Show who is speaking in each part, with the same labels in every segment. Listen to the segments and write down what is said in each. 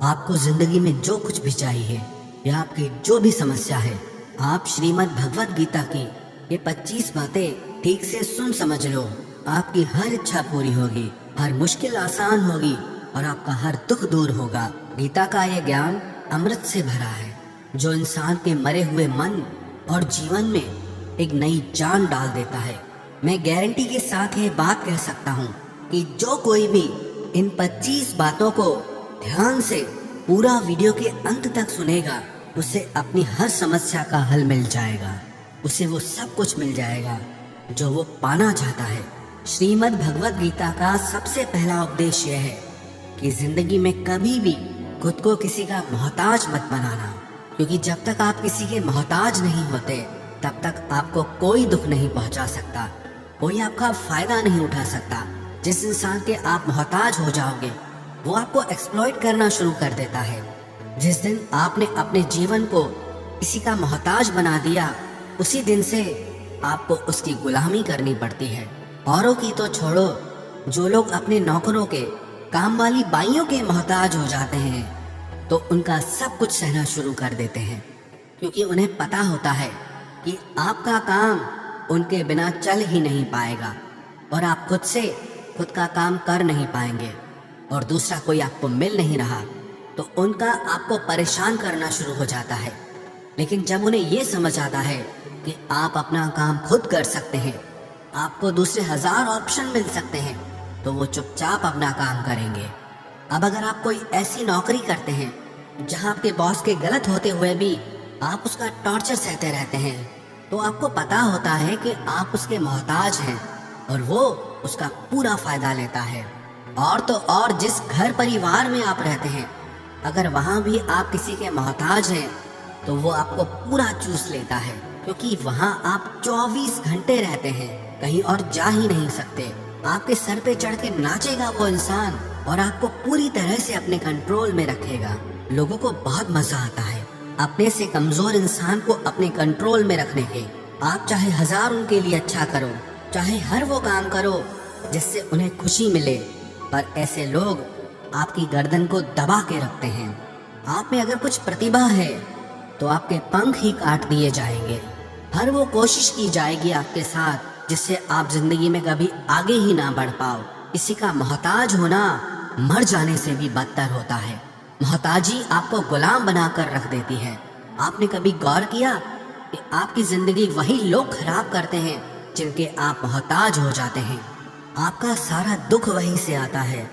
Speaker 1: आपको जिंदगी में जो कुछ भी चाहिए या आपकी जो भी समस्या है, आप श्रीमद् भगवत गीता की ये 25 बातें ठीक से सुन समझ लो। आपकी हर इच्छा पूरी होगी, हर मुश्किल आसान होगी और आपका हर दुख दूर होगा। गीता का ये ज्ञान अमृत से भरा है, जो इंसान के मरे हुए मन और जीवन में एक नई जान डाल देता है। मैं गारंटी के साथ ये बात कह सकता हूँ कि जो कोई भी इन 25 बातों को ध्यान से पूरा वीडियो के अंत तक सुनेगा, उसे अपनी हर समस्या का हल मिल जाएगा। उसे वो सब कुछ मिल जाएगा जो वो पाना चाहता है। श्रीमद् भगवत गीता का सबसे पहला उपदेश यह है कि जिंदगी में कभी भी खुद को किसी का मोहताज मत बनाना, क्योंकि जब तक आप किसी के मोहताज नहीं होते तब तक आपको कोई दुख नहीं पहुंचा सकता, कोई आपका फायदा नहीं उठा सकता। जिस इंसान के आप मोहताज हो जाओगे वो आपको एक्सप्लॉइट करना शुरू कर देता है। जिस दिन आपने अपने जीवन को किसी का मोहताज बना दिया, उसी दिन से आपको उसकी गुलामी करनी पड़ती है। औरों की तो छोड़ो, जो लोग अपने नौकरों के, काम वाली बाइयों के मोहताज हो जाते हैं तो उनका सब कुछ सहना शुरू कर देते हैं, क्योंकि उन्हें पता होता है कि आपका काम उनके बिना चल ही नहीं पाएगा और आप खुद से खुद का काम कर नहीं पाएंगे और दूसरा कोई आपको मिल नहीं रहा तो उनका आपको परेशान करना शुरू हो जाता है। लेकिन जब उन्हें ये समझ आता है कि आप अपना काम खुद कर सकते हैं, आपको दूसरे 1000 ऑप्शन मिल सकते हैं, तो वो चुपचाप अपना काम करेंगे। अब अगर आप कोई ऐसी नौकरी करते हैं जहां आपके बॉस के गलत होते हुए भी आप उसका टॉर्चर सहते रहते हैं, तो आपको पता होता है कि आप उसके मोहताज हैं और वो उसका पूरा फायदा लेता है। और तो और जिस घर परिवार में आप रहते हैं, अगर वहां भी आप किसी के मोहताज हैं तो वो आपको पूरा चूस लेता है, क्योंकि वहां आप 24 घंटे रहते हैं, कहीं और जा ही नहीं सकते। आपके सर पे चढ़ के नाचेगा वो इंसान और आपको पूरी तरह से अपने कंट्रोल में रखेगा। लोगों को बहुत मजा आता है अपने से कमजोर इंसान को अपने कंट्रोल में रखने के। आप चाहे 1000 उनके लिए अच्छा करो, चाहे हर वो काम करो जिससे उन्हें खुशी मिले, पर ऐसे लोग आपकी गर्दन को दबा के रखते हैं। आप में अगर कुछ प्रतिभा है तो आपके पंख ही काट दिए जाएंगे। हर वो कोशिश की जाएगी आपके साथ जिससे आप जिंदगी में कभी आगे ही ना बढ़ पाओ। किसी का मोहताज होना मर जाने से भी बदतर होता है। मोहताजी आपको गुलाम बनाकर रख देती है। आपने कभी गौर किया कि आपकी जिंदगी वही लोग खराब करते हैं जिनके आप मोहताज हो जाते हैं। आपका सारा दुख वहीं से आता है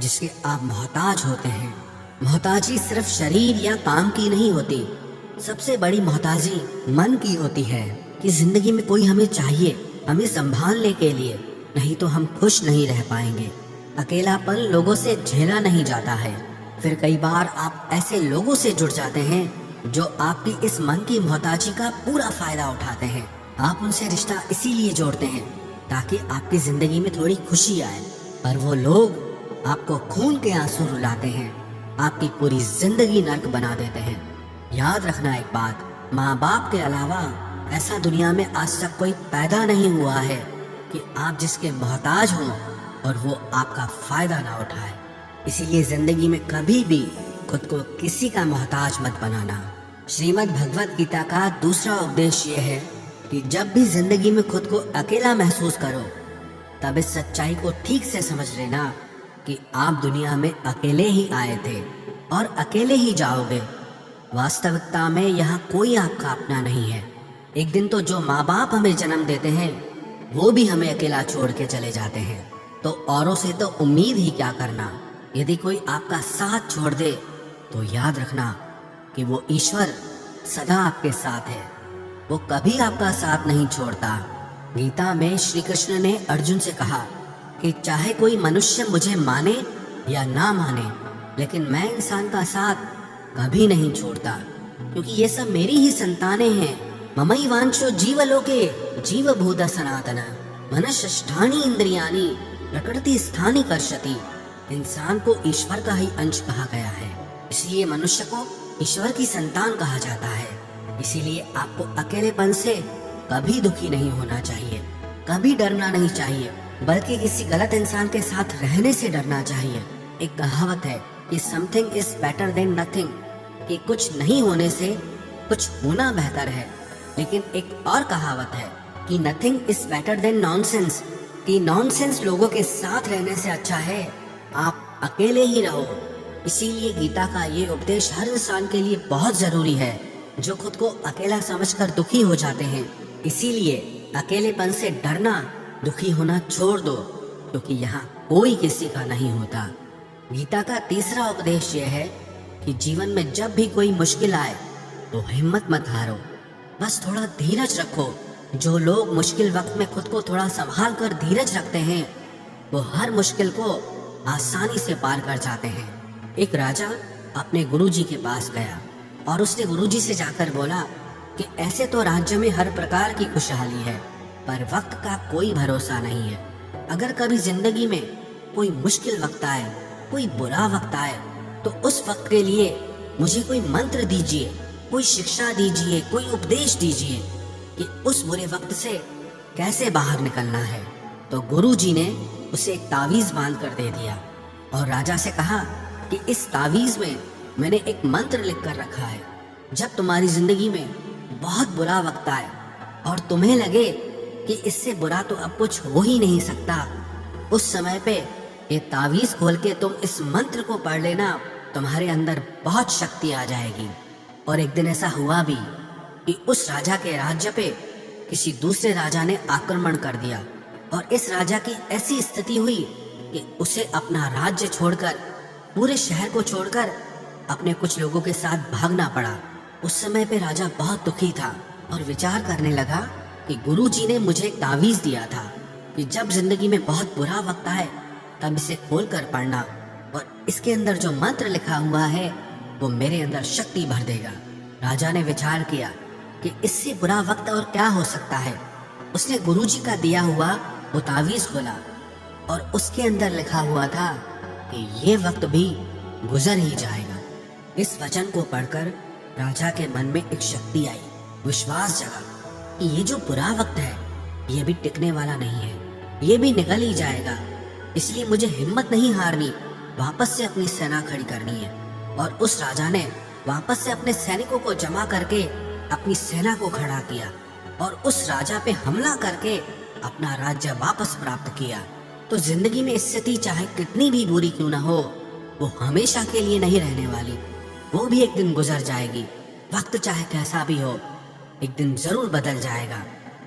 Speaker 1: जिसके आप मोहताज होते हैं। मोहताजी सिर्फ शरीर या काम की नहीं होती, सबसे बड़ी मोहताजी मन की होती है कि जिंदगी में कोई हमें चाहिए, हमें संभालने के लिए, नहीं तो हम खुश नहीं रह पाएंगे। अकेलापन लोगों से झेला नहीं जाता है। फिर कई बार आप ऐसे लोगों से जुड़ जाते हैं जो आपकी इस मन की मोहताजी का पूरा फायदा उठाते हैं। आप उनसे रिश्ता इसीलिए जोड़ते हैं ताकि आपकी जिंदगी में थोड़ी खुशी आए, पर वो लोग आपको खून के आंसू रुलाते हैं, आपकी पूरी जिंदगी नर्क बना देते हैं। याद रखना एक बात, माँ बाप के अलावा ऐसा दुनिया में आज तक कोई पैदा नहीं हुआ है कि आप जिसके मोहताज हों और वो आपका फायदा ना उठाए। इसीलिए जिंदगी में कभी भी खुद को किसी का मोहताज मत बनाना। श्रीमद् भगवत गीता का दूसरा उपदेश ये है कि जब भी जिंदगी में खुद को अकेला महसूस करो, तब इस सच्चाई को ठीक से समझ लेना कि आप दुनिया में अकेले ही आए थे और अकेले ही जाओगे। वास्तविकता में यहाँ कोई आपका अपना नहीं है। एक दिन तो जो माँ बाप हमें जन्म देते हैं वो भी हमें अकेला छोड़ के चले जाते हैं, तो औरों से तो उम्मीद ही क्या करना। यदि कोई आपका साथ छोड़ दे तो याद रखना कि वो ईश्वर सदा आपके साथ है, वो कभी आपका साथ नहीं छोड़ता। गीता में श्री कृष्ण ने अर्जुन से कहा कि चाहे कोई मनुष्य मुझे माने या ना माने, लेकिन मैं इंसान का साथ कभी नहीं छोड़ता, क्योंकि ये सब मेरी ही संतानें हैं। ममैवांशो जीवलोके जीवभूत सनातन मनश्ष्ठानि इंद्रियाणि प्रकृति स्थानि कर्षति। इंसान को ईश्वर का ही अंश कहा गया है, इसलिए मनुष्य को ईश्वर की संतान कहा जाता है। इसीलिए आपको अकेलेपन से कभी दुखी नहीं होना चाहिए, कभी डरना नहीं चाहिए, बल्कि किसी गलत इंसान के साथ रहने से डरना चाहिए। एक कहावत है कि something is better than nothing, कि कुछ नहीं होने से कुछ होना बेहतर है। लेकिन एक और कहावत है कि nothing is better than nonsense, कि नॉनसेंस लोगों के साथ रहने से अच्छा है आप अकेले ही रहो। इसीलिए गीता का ये उपदेश हर इंसान के लिए बहुत जरूरी है जो खुद को अकेला समझकर दुखी हो जाते हैं। इसीलिए अकेलेपन से डरना, दुखी होना छोड़ दो, क्योंकि यहाँ कोई किसी का नहीं होता। गीता का तीसरा उपदेश यह है कि जीवन में जब भी कोई मुश्किल आए तो हिम्मत मत हारो, बस थोड़ा धीरज रखो। जो लोग मुश्किल वक्त में खुद को थोड़ा संभाल कर धीरज रखते हैं वो हर मुश्किल को आसानी से पार कर जाते हैं। एक राजा अपने गुरुजी के पास गया और उसने गुरुजी से जाकर बोला कि ऐसे तो राज्य में हर प्रकार की खुशहाली है, पर वक्त का कोई भरोसा नहीं है। अगर कभी जिंदगी में कोई मुश्किल वक्त आए, कोई बुरा वक्त आए, तो उस वक्त के लिए मुझे कोई मंत्र दीजिए, कोई शिक्षा दीजिए, कोई उपदेश दीजिए कि उस बुरे वक्त से कैसे बाहर निकलना है। तो गुरुजी ने उसे एक तावीज बांध कर दे दिया और राजा से कहा कि इस तावीज में मैंने एक मंत्र लिख कर रखा है। जब तुम्हारी जिंदगी में बहुत बुरा वक्त आए और तुम्हें लगे कि इससे बुरा तो अब कुछ हो ही नहीं सकता, उस समय पे ये तावीज खोल के तुम इस मंत्र को पढ़ लेना, तुम्हारे अंदर बहुत शक्ति आ जाएगी। और एक दिन ऐसा हुआ भी कि उस राजा के राज्य पे किसी दूसरे राजा ने आक्रमण कर दिया और इस राजा की ऐसी स्थिति हुई कि उसे अपना राज्य छोड़कर, पूरे शहर को छोड़कर अपने कुछ लोगों के साथ भागना पड़ा। उस समय पे राजा बहुत दुखी था और विचार करने लगा कि गुरुजी ने मुझे एक तावीज दिया था कि जब जिंदगी में बहुत बुरा वक्त आए तब इसे खोल कर पढ़ना, और इसके अंदर जो मंत्र लिखा हुआ है वो मेरे अंदर शक्ति भर देगा। राजा ने विचार किया कि इससे बुरा वक्त और क्या हो सकता है। उसने गुरुजी का दिया हुआ वो तावीज खोला और उसके अंदर लिखा हुआ था कि ये वक्त भी गुजर ही जाएगा। इस वचन को पढ़कर राजा के मन में एक शक्ति आई, विश्वास जगा कि ये जो बुरा वक्त है ये भी टिकने वाला नहीं है, ये भी निकल ही जाएगा। इसलिए मुझे हिम्मत नहीं हारनी, वापस से अपनी सेना खड़ी करनी है। और उस राजा ने वापस से अपने सैनिकों को जमा करके अपनी सेना को खड़ा किया और उस राजा पे हमला करके अपना राज्य वापस प्राप्त किया। तो जिंदगी में स्थिति चाहे कितनी भी बुरी क्यों ना हो, वो हमेशा के लिए नहीं रहने वाली, वो भी एक दिन गुजर जाएगी। वक्त चाहे कैसा भी हो, एक दिन जरूर बदल जाएगा।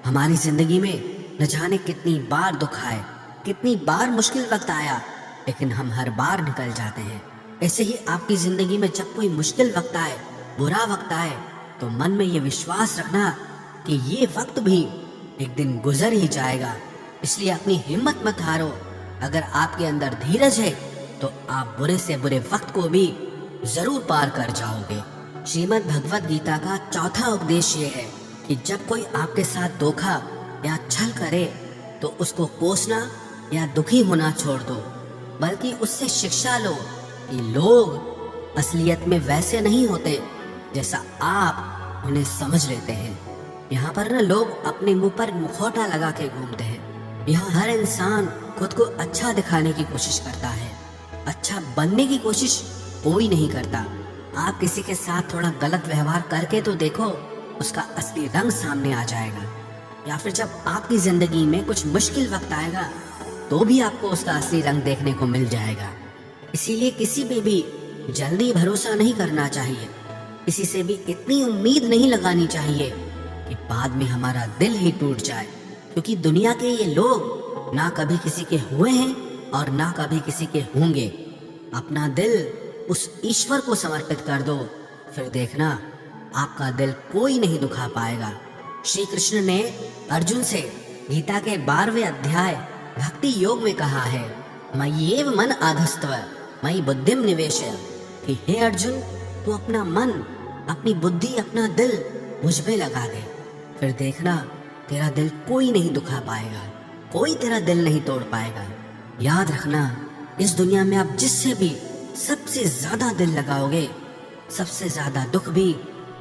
Speaker 1: हमारी जिंदगी में न जाने कितनी बार दुख आए, कितनी बार मुश्किल वक्त आया, लेकिन हम हर बार निकल जाते हैं। ऐसे ही आपकी जिंदगी में जब कोई मुश्किल वक्त आए, बुरा वक्त आए, तो मन में ये विश्वास रखना कि ये वक्त भी एक दिन गुजर ही जाएगा। इसलिए अपनी हिम्मत मत हारो। अगर आपके अंदर धीरज है तो आप बुरे से बुरे वक्त को भी जरूर पार कर जाओगे। श्रीमद् भगवत गीता का चौथा उपदेश ये है कि जब कोई आपके साथ धोखा या छल करे तो उसको कोसना या दुखी होना छोड़ दो, बल्कि उससे शिक्षा लो कि लोग असलियत में वैसे नहीं होते जैसा आप उन्हें समझ लेते हैं। यहाँ पर ना लोग अपने मुंह पर मुखौटा लगा के घूमते हैं। यहाँ हर इंसान खुद को अच्छा दिखाने की कोशिश करता है, अच्छा बनने की कोशिश कोई नहीं करता। आप किसी के साथ थोड़ा गलत व्यवहार करके तो देखो, उसका असली रंग सामने आ जाएगा। या फिर जब आपकी जिंदगी में कुछ मुश्किल वक्त आएगा तो भी आपको उसका असली रंग देखने को मिल जाएगा। इसीलिए किसी पे भी जल्दी भरोसा नहीं करना चाहिए, किसी से भी इतनी उम्मीद नहीं लगानी चाहिए कि बाद में हमारा दिल ही टूट जाए। क्योंकि दुनिया के ये लोग ना कभी किसी के हुए हैं और ना कभी किसी के होंगे। अपना दिल उस ईश्वर को समर्पित कर दो, फिर देखना आपका दिल कोई नहीं दुखा पाएगा। श्री कृष्ण ने अर्जुन से गीता के 12वें अध्याय भक्ति योग में कहा है, मय्येव मन आधस्तव मयि बुद्धिम निवेशय, कि हे अर्जुन तू अपना मन, अपनी बुद्धि, अपना दिल मुझ में लगा दे, फिर देखना तेरा दिल कोई नहीं दुखा पाएगा, कोई तेरा दिल नहीं तोड़ पाएगा। याद रखना, इस दुनिया में आप जिससे भी सबसे ज्यादा दिल लगाओगे, सबसे ज्यादा दुख भी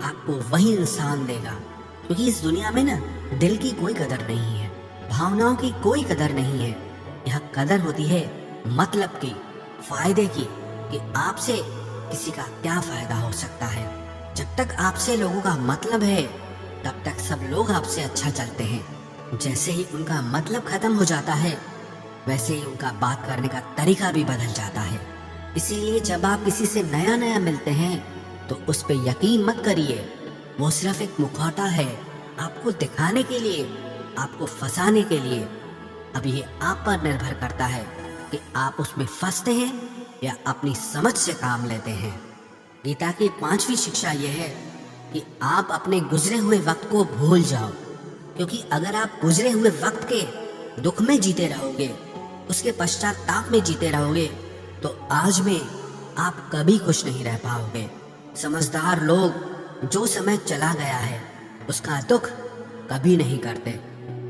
Speaker 1: आपको वही इंसान देगा। क्योंकि इस दुनिया में ना दिल की कोई कदर नहीं है, भावनाओं की कोई कदर नहीं है। यह कदर होती है मतलब की, फायदे की, कि आपसे किसी का क्या फायदा हो सकता है। जब तक आपसे लोगों का मतलब है तब तक सब लोग आपसे अच्छा चलते हैं। जैसे ही उनका मतलब खत्म हो जाता है वैसे ही उनका बात करने का तरीका भी बदल जाता है। इसीलिए जब आप किसी से नया नया मिलते हैं तो उस पर यकीन मत करिए। वो सिर्फ एक मुखौटा है आपको दिखाने के लिए, आपको फंसाने के लिए। अब ये आप पर निर्भर करता है कि आप उसमें फंसते हैं या अपनी समझ से काम लेते हैं। गीता की 5वीं शिक्षा यह है कि आप अपने गुजरे हुए वक्त को भूल जाओ, क्योंकि अगर आप गुजरे हुए वक्त के दुख में जीते रहोगे, उसके पश्चाताप में जीते रहोगे, तो आज में आप कभी खुश नहीं रह पाओगे। समझदार लोग जो समय चला गया है उसका दुख कभी नहीं करते।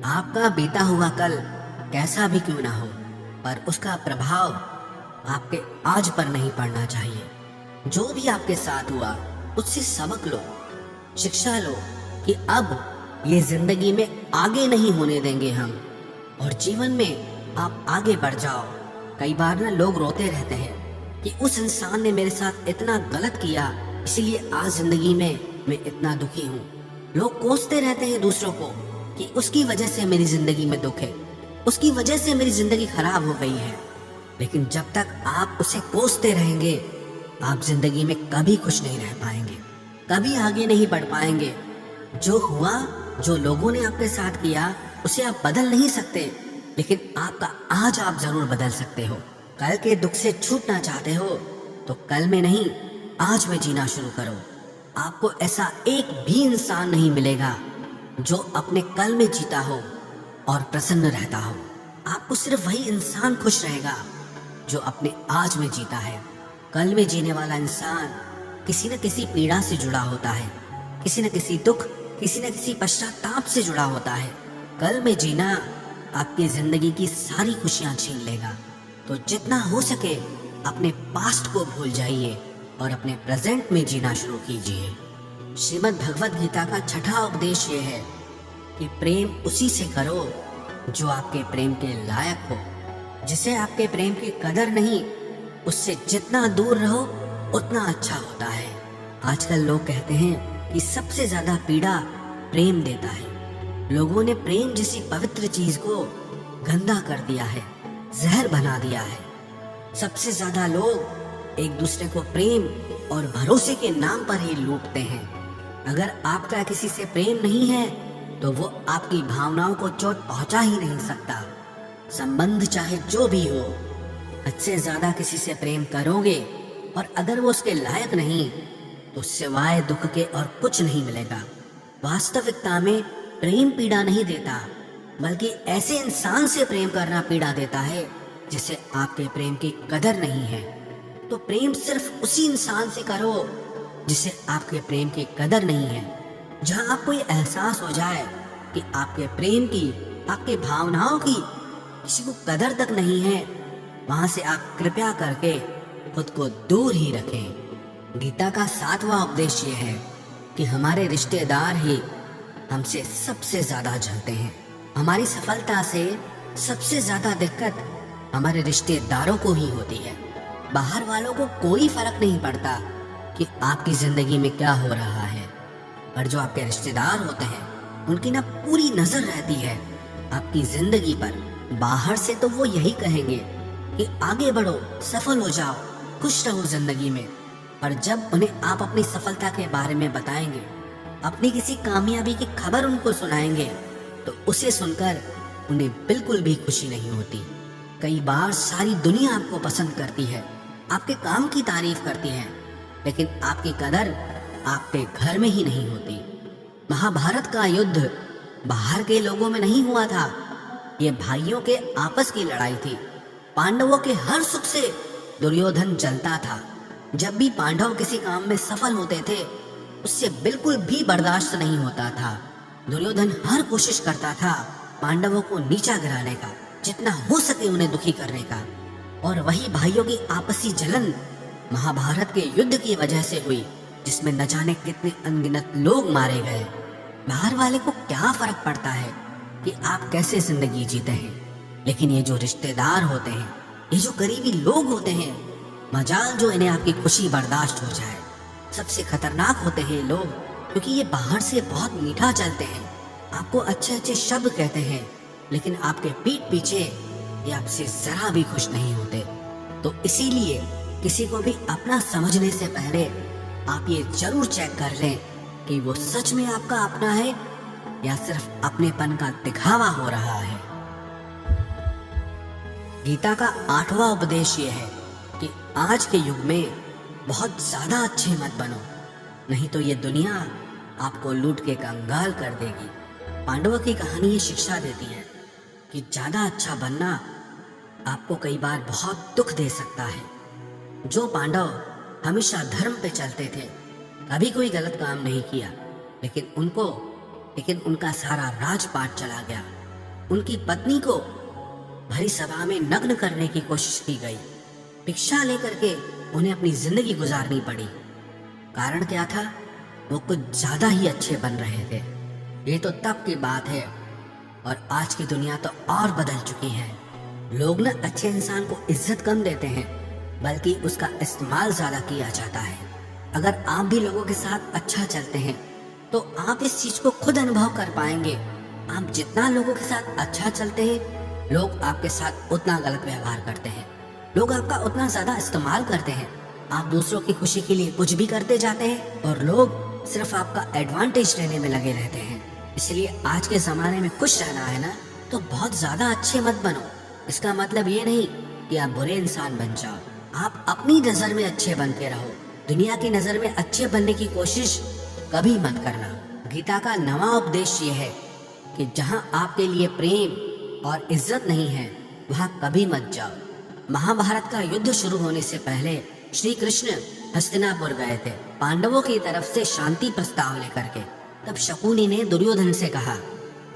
Speaker 1: आपका बीता हुआ कल कैसा भी क्यों ना हो, पर उसका प्रभाव आपके आज पर नहीं पड़ना चाहिए। जो भी आपके साथ हुआ उससे सबक लो, शिक्षा लो कि अब ये जिंदगी में आगे नहीं होने देंगे हम, और जीवन में आप आगे बढ़ जाओ। कई बार ना लोग रोते रहते हैं कि उस इंसान ने मेरे साथ इतना गलत किया, इसीलिए आज जिंदगी में मैं इतना दुखी हूँ। लोग कोसते रहते हैं दूसरों को कि उसकी वजह से मेरी जिंदगी में दुख है, उसकी वजह से मेरी जिंदगी खराब हो गई है। लेकिन जब तक आप उसे कोसते रहेंगे आप जिंदगी में कभी खुश नहीं रह पाएंगे, कभी आगे नहीं बढ़ पाएंगे। जो हुआ, जो लोगों ने आपके साथ किया, उसे आप बदल नहीं सकते, लेकिन आपका आज आप जरूर बदल सकते हो। कल के दुख से छूटना चाहते हो तो कल में नहीं आज में जीना शुरू करो। आपको ऐसा एक भी इंसान नहीं मिलेगा जो अपने कल में जीता हो और प्रसन्न रहता हो। आपको सिर्फ वही इंसान खुश रहेगा जो अपने आज में जीता है। कल में जीने वाला इंसान किसी न किसी पीड़ा से जुड़ा होता है, किसी न किसी दुख, किसी न किसी पश्चाताप से जुड़ा होता है। कल में जीना आपकी जिंदगी की सारी खुशियां छीन लेगा। तो जितना हो सके अपने पास्ट को भूल जाइए और अपने प्रेजेंट में जीना शुरू कीजिए। श्रीमद् भगवद गीता का 6ठा उपदेश ये है कि प्रेम उसी से करो जो आपके प्रेम के लायक हो। जिसे आपके प्रेम की कदर नहीं, उससे जितना दूर रहो उतना अच्छा होता है। आजकल लोग कहते हैं कि सबसे ज्यादा पीड़ा प्रेम देता है। लोगों ने प्रेम जैसी पवित्र चीज को गंदा कर दिया है, जहर बना दिया है। सबसे ज्यादा लोग एक दूसरे को प्रेम और भरोसे के नाम पर ही लूटते हैं। अगर आपका किसी से प्रेम नहीं है तो वो आपकी भावनाओं को चोट पहुंचा ही नहीं सकता। संबंध चाहे जो भी हो, हद से ज्यादा किसी से प्रेम करोगे और अगर वो उसके लायक नहीं तो सिवाय दुख के और कुछ नहीं मिलेगा। वास्तविकता में प्रेम पीड़ा नहीं देता, बल्कि ऐसे इंसान से प्रेम करना पीड़ा देता है जिसे आपके प्रेम की कदर नहीं है। तो प्रेम सिर्फ उसी इंसान से करो जिसे आपके प्रेम की कदर नहीं है। जहां आपको ये एहसास हो जाए कि आपके प्रेम की, आपके भावनाओं की किसी को कदर तक नहीं है, वहां से आप कृपया करके खुद को दूर ही रखें। गीता का 7वां उपदेश ये है कि हमारे रिश्तेदार ही हमसे सबसे ज्यादा जलते हैं। हमारी सफलता से सबसे ज्यादा दिक्कत हमारे रिश्तेदारों को ही होती है। बाहर वालों को कोई फर्क नहीं पड़ता कि आपकी जिंदगी में क्या हो रहा है, पर जो आपके रिश्तेदार होते हैं उनकी ना पूरी नजर रहती है आपकी जिंदगी पर। बाहर से तो वो यही कहेंगे कि आगे बढ़ो, सफल हो जाओ, खुश रहो जिंदगी में, पर जब उन्हें आप अपनी सफलता के बारे में बताएंगे, अपनी किसी कामयाबी की खबर उनको सुनाएंगे, तो उसे सुनकर उन्हें बिल्कुल भी खुशी नहीं होती। कई बार सारी दुनिया आपको पसंद करती है, आपके काम की तारीफ करती है, लेकिन आपकी कदर आपके घर में ही नहीं होती। महाभारत का युद्ध बाहर के लोगों में नहीं हुआ था, ये भाइयों के आपस की लड़ाई थी। पांडवों के हर सुख से दुर्योधन जलता था। जब भी पांडव किसी काम में सफल होते थे उससे बिल्कुल भी बर्दाश्त नहीं होता था। दुर्योधन हर कोशिश करता था पांडवों को नीचा गिराने का, जितना हो सके उन्हें दुखी करने का। और वही भाइयों की आपसी जलन महाभारत के युद्ध की वजह से हुई, जिसमें न जाने कितने अनगिनत लोग मारे गए। बाहर वाले को क्या फर्क पड़ता है कि आप कैसे जिंदगी जीते हैं, लेकिन ये जो रिश्तेदार होते हैं, ये जो करीबी लोग होते हैं, मजाल जो इन्हें आपकी खुशी बर्दाश्त हो जाए। सबसे खतरनाक होते हैं ये लोग, क्योंकि ये बाहर से बहुत मीठा चलते हैं, आपको अच्छे अच्छे शब्द कहते हैं, लेकिन आपके पीठ पीछे ये आपसे जरा भी खुश नहीं होते। तो इसीलिए किसी को भी अपना समझने से पहले आप ये जरूर चेक कर लें कि वो सच में आपका अपना है या सिर्फ अपनेपन का दिखावा हो रहा है। गीता का 8वां उपदेश ये है कि आज के युग में बहुत ज्यादा अच्छे मत बनो, नहीं तो ये दुनिया आपको लूट के कंगाल कर देगी। पांडवों की कहानी ये शिक्षा देती है कि ज्यादा अच्छा बनना आपको कई बार बहुत दुख दे सकता है। जो पांडव हमेशा धर्म पे चलते थे, कभी कोई गलत काम नहीं किया, लेकिन उनका सारा राजपाट चला गया। उनकी पत्नी को भरी सभा में नग्न करने की कोशिश की गई। भिक्षा लेकर के उन्हें अपनी जिंदगी गुजारनी पड़ी। कारण क्या था? वो कुछ ज्यादा ही अच्छे बन रहे थे। ये तो तब की बात है, और आज की दुनिया तो और बदल चुकी है। लोग ना अच्छे इंसान को इज्जत कम देते हैं, बल्कि उसका इस्तेमाल ज्यादा किया जाता है। अगर आप भी लोगों के साथ अच्छा चलते हैं तो आप इस चीज को खुद अनुभव कर पाएंगे। आप जितना लोगों के साथ अच्छा चलते हैं, लोग आपके साथ उतना गलत व्यवहार करते हैं, लोग आपका उतना ज्यादा इस्तेमाल करते हैं। आप दूसरों की खुशी के लिए कुछ भी करते जाते हैं और लोग सिर्फ आपका एडवांटेज लेने में लगे रहते हैं। इसलिए आज के जमाने में खुश रहना है ना, तो बहुत ज्यादा अच्छे मत बनो। इसका मतलब ये नहीं कि आप बुरे इंसान बन जाओ। आप अपनी नजर में अच्छे बन के रहो। दुनिया की नजर में अच्छे बनने की कोशिश कभी मत करना। गीता का 9वां उपदेश ये है कि जहाँ आपके लिए प्रेम और इज्जत नहीं है, वहाँ कभी मत जाओ। महाभारत का युद्ध शुरू होने से पहले श्री कृष्ण हस्तिनापुर गए थे, पांडवों की तरफ से शांति प्रस्ताव लेकर के। तब शकुनी ने दुर्योधन से कहा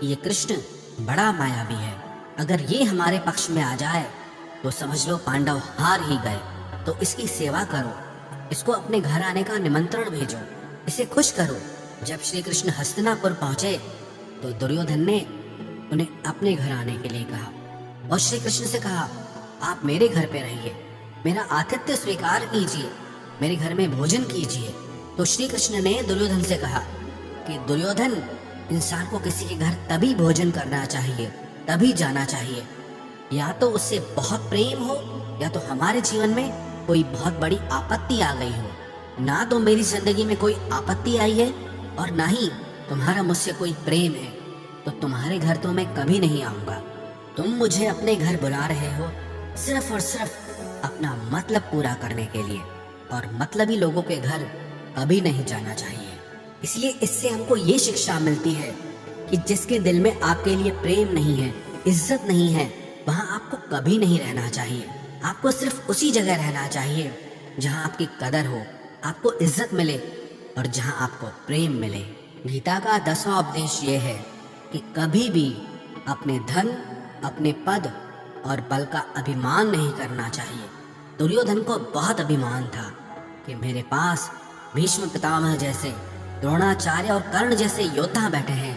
Speaker 1: कि ये कृष्ण बड़ा मायावी है, अगर ये हमारे पक्ष में आ जाए तो समझ लो पांडव हार ही गए। तो इसकी सेवा करो, इसको अपने घर आने का निमंत्रण भेजो, इसे खुश करो। जब श्री कृष्ण हस्तिनापुर पहुंचे तो दुर्योधन ने उन्हें अपने घर आने के लिए कहा और श्री कृष्ण से कहा, आप मेरे घर पे रहिए, मेरा आतिथ्य स्वीकार कीजिए, मेरे घर में भोजन कीजिए। तो श्री कृष्ण ने दुर्योधन से कहा कि दुर्योधन, इंसान को किसी के घर तभी भोजन करना चाहिए, तभी जाना चाहिए, या तो उससे बहुत प्रेम हो, या तो हमारे जीवन में कोई बहुत बड़ी आपत्ति आ गई हो। ना तो मेरी जिंदगी में कोई आपत्ति आई है और ना ही तुम्हारा मुझसे कोई प्रेम है, तो तुम्हारे घर तो मैं कभी नहीं आऊंगा। तुम मुझे अपने घर बुला रहे हो सिर्फ और सिर्फ अपना मतलब पूरा करने के लिए, और मतलबी लोगों के घर कभी नहीं जाना चाहिए। इसलिए इससे हमको ये शिक्षा मिलती है कि जिसके दिल में आपके लिए प्रेम नहीं है, इज्जत नहीं है, वहाँ आपको कभी नहीं रहना चाहिए। आपको सिर्फ उसी जगह रहना चाहिए जहाँ आपकी कदर हो, आपको इज्जत मिले और जहाँ आपको प्रेम मिले। गीता का 10वां उपदेश ये है कि कभी भी अपने धन, अपने पद और बल का अभिमान नहीं करना चाहिए। दुर्योधन को बहुत अभिमान था कि मेरे पास भीष्म पितामह जैसे, द्रोणाचार्य और कर्ण जैसे योद्धा बैठे हैं,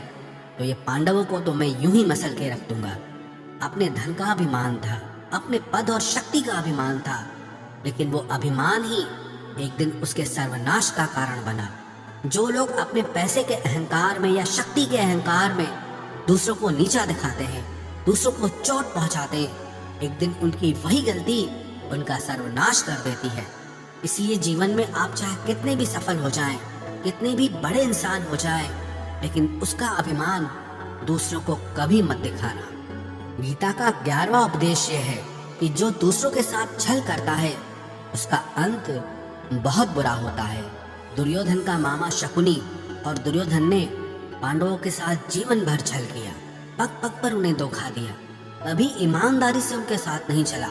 Speaker 1: तो ये पांडवों को तो मैं यूं ही मसल के रख दूंगा। अपने धन का अभिमान था, अपने पद और शक्ति का अभिमान था, लेकिन वो अभिमान ही एक दिन उसके सर्वनाश का कारण बना। जो लोग अपने पैसे के अहंकार में या शक्ति के अहंकार में दूसरों को नीचा दिखाते हैं, दूसरों को चोट पहुंचाते हैं, एक दिन उनकी वही गलती उनका सर्वनाश कर देती है। इसलिए जीवन में आप चाहे कितने भी सफल हो जाएं, कितने भी बड़े इंसान हो जाएं, लेकिन उसका अभिमान दूसरों को कभी मत दिखाना। गीता का 11वां उपदेश ये है कि जो दूसरों के साथ छल करता है, उसका अंत बहुत बुरा होता है। दुर्योधन का मामा शकुनी और दुर्योधन ने पांडवों के साथ जीवन भर छल किया, पग पग पर उन्हें धोखा दिया, कभी ईमानदारी से उनके साथ नहीं चला,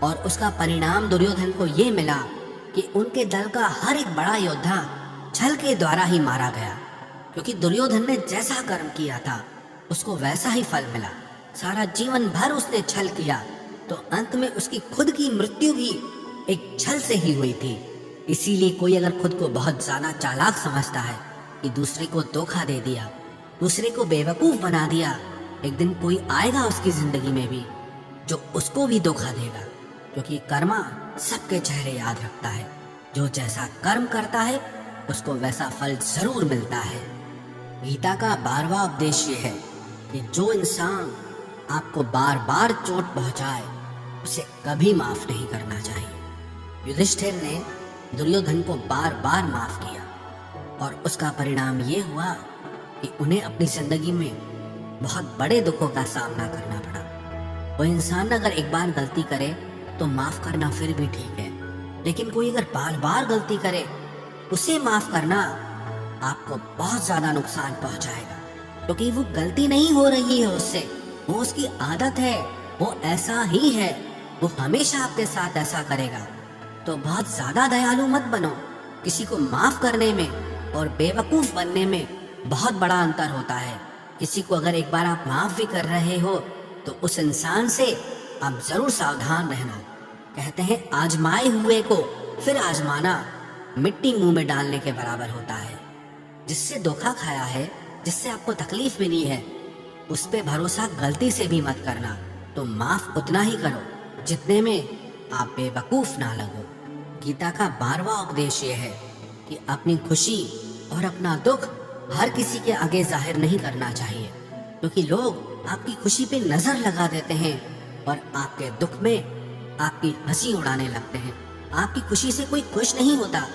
Speaker 1: और उसका परिणाम दुर्योधन को ये मिला कि उनके दल का हर एक बड़ा योद्धा छल के द्वारा ही मारा गया, क्योंकि दुर्योधन ने जैसा कर्म किया था उसको वैसा ही फल मिला। सारा जीवन भर उसने छल किया, तो अंत में उसकी खुद की मृत्यु भी एक छल से ही हुई थी। इसीलिए कोई अगर खुद को बहुत ज्यादा चालाक समझता है कि दूसरे को धोखा दे दिया, दूसरे को बेवकूफ बना दिया, एक दिन कोई आएगा उसकी जिंदगी में भी जो उसको भी धोखा देगा। क्योंकि कर्मा सबके चेहरे याद रखता है। जो जैसा कर्म करता है उसको वैसा फल जरूर मिलता है। गीता का 12वां उपदेश ये है कि जो इंसान आपको बार बार चोट पहुंचाए उसे कभी माफ नहीं करना चाहिए। युधिष्ठिर ने दुर्योधन को बार बार माफ किया और उसका परिणाम ये हुआ कि उन्हें अपनी जिंदगी में बहुत बड़े दुखों का सामना करना पड़ा। वो इंसान अगर एक बार गलती करे तो माफ करना फिर भी ठीक है, लेकिन कोई अगर बार बार गलती करे उसे माफ करना आपको बहुत ज्यादा नुकसान पहुंचाएगा, क्योंकि वो गलती नहीं हो रही है उससे, वो उसकी आदत है, वो ऐसा ही है, वो हमेशा आपके साथ ऐसा करेगा। तो बहुत ज्यादा दयालु मत बनो। किसी को माफ करने में और बेवकूफ बनने में बहुत बड़ा अंतर होता है। किसी को अगर एक बार आप माफ भी कर रहे हो तो उस इंसान से आप जरूर सावधान रहना। कहते हैं आजमाए हुए को फिर आजमाना मिट्टी मुंह में डालने के बराबर होता है। जिससे धोखा खाया है, जिससे आपको तकलीफ मिली है, उस पे भरोसा गलती से भी मत करना। तो माफ उतना ही करो जितने में आप बेवकूफ ना लगो। गीता का 12वां उपदेश ये है कि अपनी खुशी और अपना दुख हर किसी के आगे जाहिर नहीं करना चाहिए, क्योंकि लोग आपकी खुशी पे नजर लगा देते हैं और आपके दुख में आपकी हंसी उड़ाने लगते हैं। आपकी खुशी से कोई खुश नहीं होता,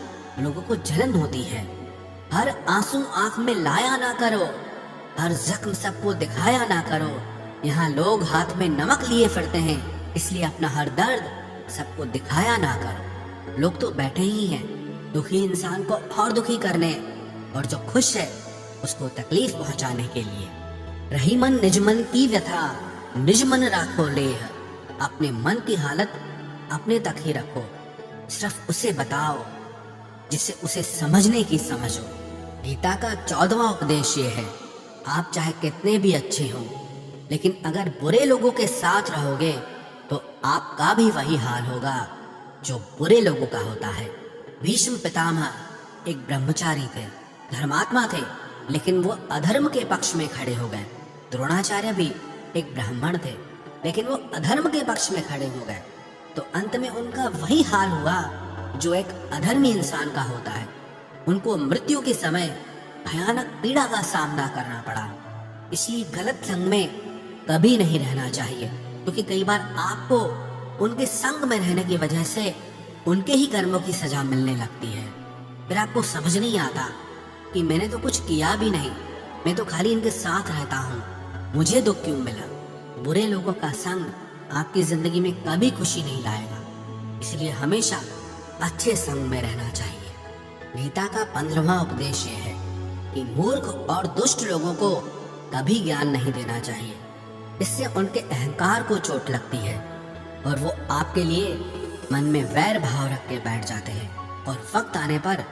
Speaker 1: लोगों को जलन होती है। हर आंसू आंख में लाया ना करो, हर जख्म सबको दिखाया ना करो। यहाँ लोग हाथ में नमक लिए फिरते हैं, इसलिए अपना हर दर्द सबको दिखाया ना करो। लोग तो बैठे ही हैं दुखी इंसान को और दुखी करने, और जो खुश है उसको तकलीफ पहुंचाने के लिए। रही मन निज मन की व्यथा, निज मन राखो लेह। अपने मन की हालत अपने तक ही रखो, सिर्फ उसे बताओ जिससे उसे समझने की समझ हो। गीता का 14वां उपदेश ये है, आप चाहे कितने भी अच्छे हो, लेकिन अगर बुरे लोगों के साथ रहोगे तो आपका भी वही हाल होगा जो बुरे लोगों का होता है। भीष्म पितामह एक ब्रह्मचारी थे, धर्मात्मा थे, लेकिन वो अधर्म के पक्ष में खड़े हो गए। द्रोणाचार्य भी एक ब्राह्मण थे, लेकिन वो अधर्म के पक्ष में खड़े हो गए। तो अंत में उनका वही हाल हुआ जो एक अधर्मी इंसान का होता है। उनको मृत्यु के समय भयानक पीड़ा का सामना करना पड़ा। इसलिए गलत संग में कभी नहीं रहना चाहिए, क्योंकि कई बार आपको उनके संग में रहने की वजह से उनके ही कर्मों की सजा मिलने लगती है। फिर आपको समझ नहीं आता कि मैंने तो कुछ किया भी नहीं, मैं तो खाली इनके साथ रहता हूँ, मुझे दुख क्यों मिला। बुरे लोगों का संग आपकी जिंदगी में कभी खुशी नहीं लाएगा, इसलिए हमेशा अच्छे संग में रहना चाहिए। गीता का 15वां उपदेश ये है कि मूर्ख और दुष्ट लोगों को कभी ज्ञान नहीं देना चाहिए। इससे उनके अहंकार को चोट लगती है और वो आपके लिए मन में वैर भाव रख के बैठ जाते हैं और वक्त आने पर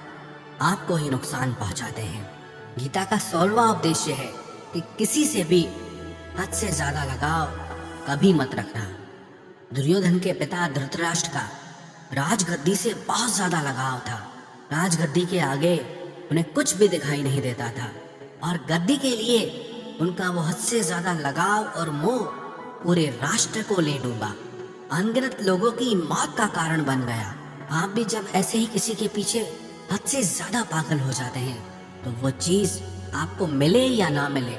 Speaker 1: आपको ही नुकसान पहुंचाते हैं। गीता का 16वां उपदेश है कि किसी से भी हद से ज्यादा लगाव कभी मत रखना। दुर्योधन के पिता धृतराष्ट्र का राजगद्दी से बहुत ज्यादा लगाव था। राजगद्दी के आगे उन्हें कुछ भी दिखाई नहीं देता था और गद्दी के लिए उनका वो हद से ज्यादा लगाव और मोह पूरे राष्ट्र को ले डूबा, अनगिनत लोगों की मौत का कारण बन गया। आप भी जब ऐसे ही किसी के पीछे हद से ज्यादा पागल हो जाते हैं तो वो चीज आपको मिले या ना मिले,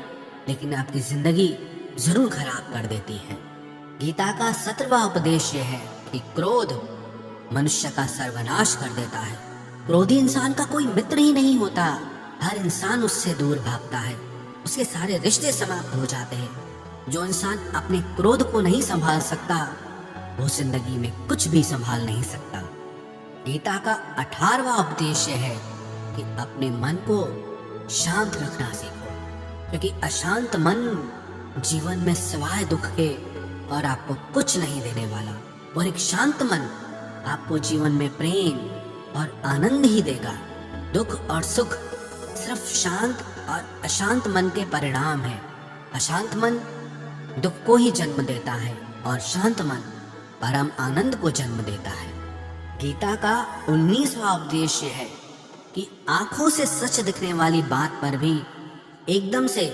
Speaker 1: लेकिन आपकी जिंदगी जरूर खराब कर देती है। गीता का 17वां उपदेश यह है कि क्रोध मनुष्य का सर्वनाश कर देता है। क्रोधी इंसान का कोई मित्र ही नहीं होता, हर इंसान उससे दूर भागता है, उसके सारे रिश्ते समाप्त हो जाते हैं। जो इंसान अपने क्रोध को नहीं संभाल सकता वो जिंदगी में कुछ भी संभाल नहीं सकता। गीता का 18वां उपदेश है कि अपने मन को शांत रखना सीखो, क्योंकि अशांत मन जीवन में सिवाय दुख के और आपको कुछ नहीं देने वाला, और एक शांत मन आपको जीवन में प्रेम और आनंद ही देगा। दुख और सुख सिर्फ शांत और अशांत मन के परिणाम है। अशांत मन दुख को ही जन्म देता है और शांत मन परम आनंद को जन्म देता है। गीता का 19वां उपदेश है कि आंखों से सच दिखने वाली बात पर भी एकदम से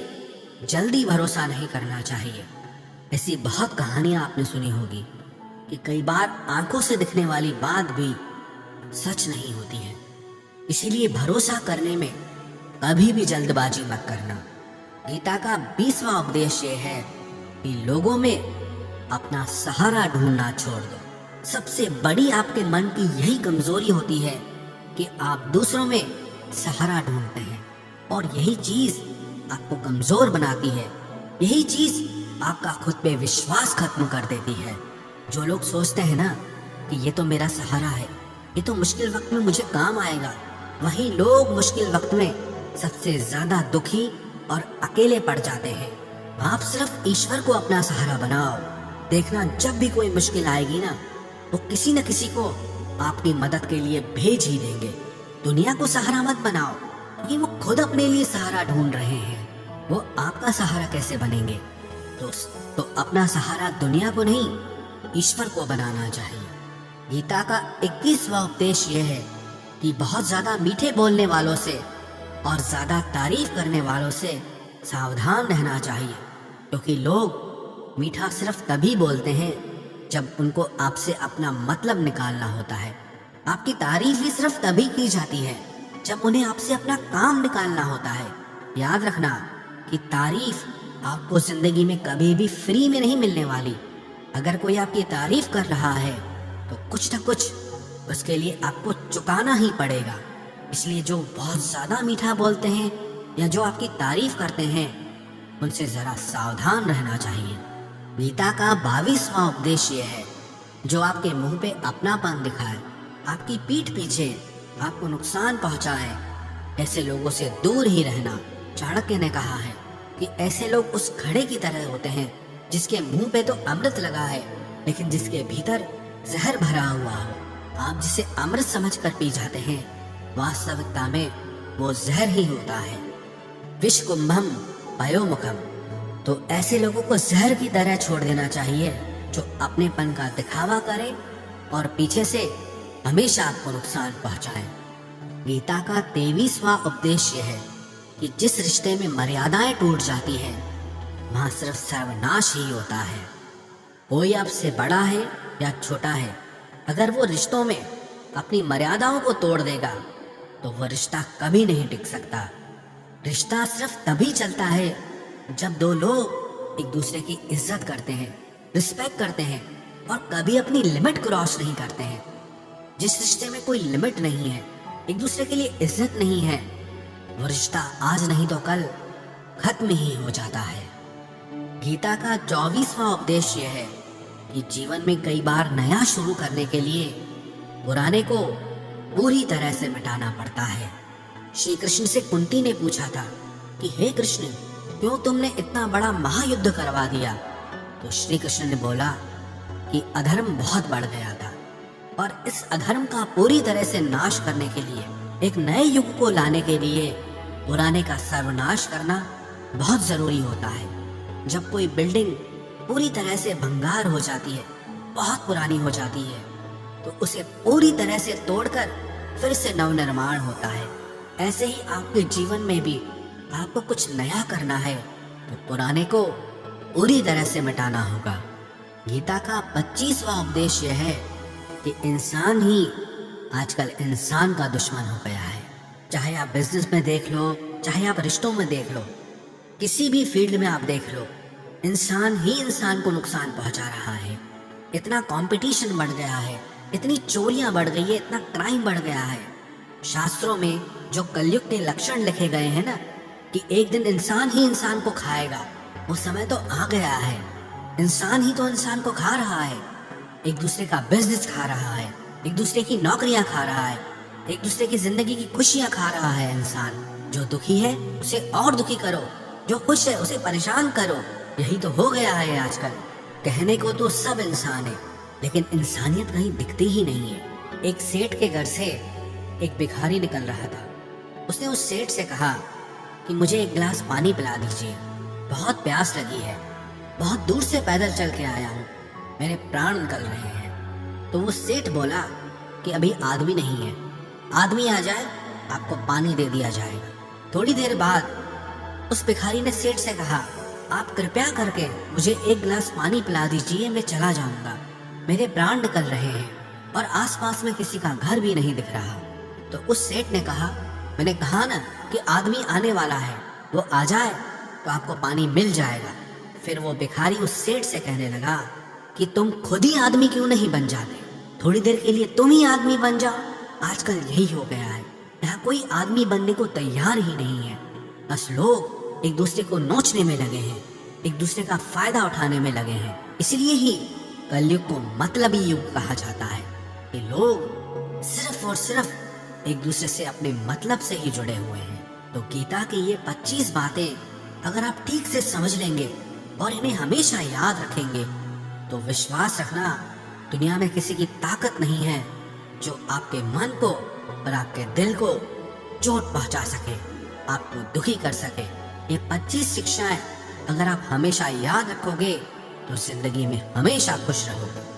Speaker 1: जल्दी भरोसा नहीं करना चाहिए। ऐसी बहुत कहानियां आपने सुनी होगी। कि कई बार आंखों से दिखने वाली बात भी सच नहीं होती है। इसीलिए भरोसा करने में कभी भी जल्दबाजी मत करना। गीता का 20वां उपदेश ये है कि लोगों में अपना सहारा ढूंढना छोड़ दो। सबसे बड़ी आपके मन की यही कमजोरी होती है कि आप दूसरों में सहारा ढूंढते हैं, और यही चीज आपको कमजोर बनाती है। यही चीज आपका खुद पे विश्वास खत्म कर देती है। जो लोग सोचते हैं ना कि ये तो मेरा सहारा है, ये तो मुश्किल वक्त में मुझे काम आएगा, वही लोग मुश्किल वक्त में सबसे ज्यादा दुखी और अकेले पड़ जाते हैं। आप सिर्फ ईश्वर को अपना सहारा बनाओ। देखना, जब भी कोई मुश्किल आएगी ना, वो किसी न किसी को आपकी मदद के लिए भेज ही देंगे। दुनिया को सहारा मत बनाओ, क्योंकि वो खुद अपने लिए सहारा ढूंढ रहे हैं। वो आपका सहारा कैसे बनेंगे? तो अपना सहारा दुनिया को नहीं, ईश्वर को बनाना चाहिए। गीता का 21वां उपदेश यह है कि बहुत ज्यादा मीठे बोलने वालों से और ज्यादा तारीफ करने वालों से सावधान रहना चाहिए, क्योंकि लोग मीठा सिर्फ तभी बोलते हैं जब उनको आपसे अपना मतलब निकालना होता है। आपकी तारीफ भी सिर्फ तभी की जाती है जब उन्हें आपसे अपना काम निकालना होता है। याद रखना कि तारीफ आपको जिंदगी में कभी भी फ्री में नहीं मिलने वाली। अगर कोई आपकी तारीफ कर रहा है तो कुछ न कुछ उसके लिए आपको चुकाना ही पड़ेगा। इसलिए जो बहुत ज्यादा मीठा बोलते हैं या जो आपकी तारीफ करते हैं, उनसे जरा सावधान रहना चाहिए। गीता का 22वां उपदेश ये है, जो आपके मुंह पे अपनापन दिखाए, आपकी पीठ पीछे आपको नुकसान पहुंचाए, ऐसे लोगों से दूर ही रहना। चाणक्य ने कहा है कि ऐसे लोग उस घड़े की तरह होते हैं जिसके मुंह पे तो अमृत लगा है, लेकिन जिसके भीतर जहर भरा हुआ हो। आप जिसे अमृत समझकर पी जाते हैं, वास्तविकता में वो जहर ही होता है। विष कुंभम पयोमुखम। तो ऐसे लोगों को जहर की तरह छोड़ देना चाहिए, जो अपनेपन का दिखावा करे और पीछे से हमेशा आपको नुकसान पहुंचाए। गीता का 23वां उपदेश यह है कि जिस रिश्ते में मर्यादाएं टूट जाती हैं, वहां सिर्फ सर्वनाश ही होता है। कोई आपसे बड़ा है या छोटा है, अगर वो रिश्तों में अपनी मर्यादाओं को तोड़ देगा तो वो रिश्ता कभी नहीं टिक सकता। रिश्ता सिर्फ तभी चलता है जब दो लोग एक दूसरे की इज्जत करते हैं, रिस्पेक्ट करते हैं और कभी अपनी लिमिट क्रॉस नहीं करते हैं। जिस रिश्ते में कोई लिमिट नहीं है, एक दूसरे के लिए इज्जत नहीं है, वो रिश्ता आज नहीं तो कल खत्म ही हो जाता है। गीता का 24वां उपदेश यह है कि जीवन में कई बार नया शुरू करने के लिए पुराने को पूरी तरह से मिटाना पड़ता है। श्री कृष्ण से कुंती ने पूछा था कि हे कृष्ण, क्यों तुमने इतना बड़ा महायुद्ध करवा दिया? तो श्री कृष्ण ने बोला कि अधर्म बहुत बढ़ गया था, और इस अधर्म का पूरी तरह से नाश करने के लिए, एक नए युग को लाने के लिए पुराने का सर्वनाश करना बहुत जरूरी होता है। जब कोई बिल्डिंग पूरी तरह से भंगार हो जाती है, बहुत पुरानी हो जाती है, तो उसे पूरी तरह से तोड़कर फिर से नवनिर्माण होता है। ऐसे ही आपके जीवन में भी आपको कुछ नया करना है तो पुराने को पूरी तरह से मिटाना होगा। गीता का 25वां उपदेश यह है कि इंसान ही आजकल इंसान का दुश्मन हो गया है। चाहे आप बिजनेस में देख लो, चाहे आप रिश्तों में देख लो, किसी भी फील्ड में आप देख लो, इंसान ही इंसान को नुकसान पहुंचा रहा है। इतना कंपटीशन बढ़ गया है, इतनी चोरियां बढ़ गई है, इतना क्राइम बढ़ गया है। शास्त्रों में जो कलयुग के लक्षण लिखे गए हैं ना, कि एक दिन इंसान ही इंसान को खाएगा, वो समय तो आ गया है। इंसान ही तो इंसान को खा रहा है, एक दूसरे का बिजनेस खा रहा है, एक दूसरे की नौकरियां खा रहा है, एक दूसरे की जिंदगी की खुशियां खा रहा है। इंसान जो दुखी है उसे और दुखी करो, जो खुश है उसे परेशान करो। यही तो हो गया है आजकल। कहने को तो सब इंसान है, लेकिन इंसानियत कहीं दिखती ही नहीं है। एक सेठ के घर से एक भिखारी निकल रहा था। उसने उस सेठ से कहा कि मुझे एक गिलास पानी पिला दीजिए, बहुत प्यास लगी है, बहुत दूर से पैदल चल के आया हूँ, मेरे प्राण निकल रहे हैं। तो वो सेठ बोला कि अभी आदमी नहीं है, आदमी आ जाए आपको पानी दे दिया जाएगा। थोड़ी देर बाद उस भिखारी ने सेठ से कहा, आप कृपया करके मुझे एक गिलास पानी पिला दीजिए, मैं चला जाऊंगा। मेरे प्राण निकल रहे हैं और आसपास में किसी का घर भी नहीं दिख रहा। तो उस सेठ ने कहा, मैंने कहा ना कि आदमी आने वाला है, वो आ जाए तो आपको पानी मिल जाएगा। फिर वो भिखारी उस सेठ से कहने लगा कि तुम खुद ही आदमी क्यों नहीं बन जाते, थोड़ी देर के लिए तुम ही आदमी बन जाओ। आजकल यही हो गया है, यहाँ कोई आदमी बनने को तैयार ही नहीं है। बस लोग एक दूसरे को नोचने में लगे हैं, एक दूसरे का फायदा उठाने में लगे हैं। इसलिए ही कलयुग को मतलबी युग कहा जाता है कि लोग सिर्फ और सिर्फ एक दूसरे से अपने मतलब से ही जुड़े हुए हैं। तो गीता की ये 25 बातें अगर आप ठीक से समझ लेंगे और इन्हें हमेशा याद रखेंगे तो विश्वास रखना, दुनिया में किसी की ताकत नहीं है जो आपके मन को और आपके दिल को चोट पहुंचा सके, आपको दुखी कर सके। ये 25 शिक्षाएं अगर आप हमेशा याद रखोगे तो जिंदगी में हमेशा खुश रहोगे।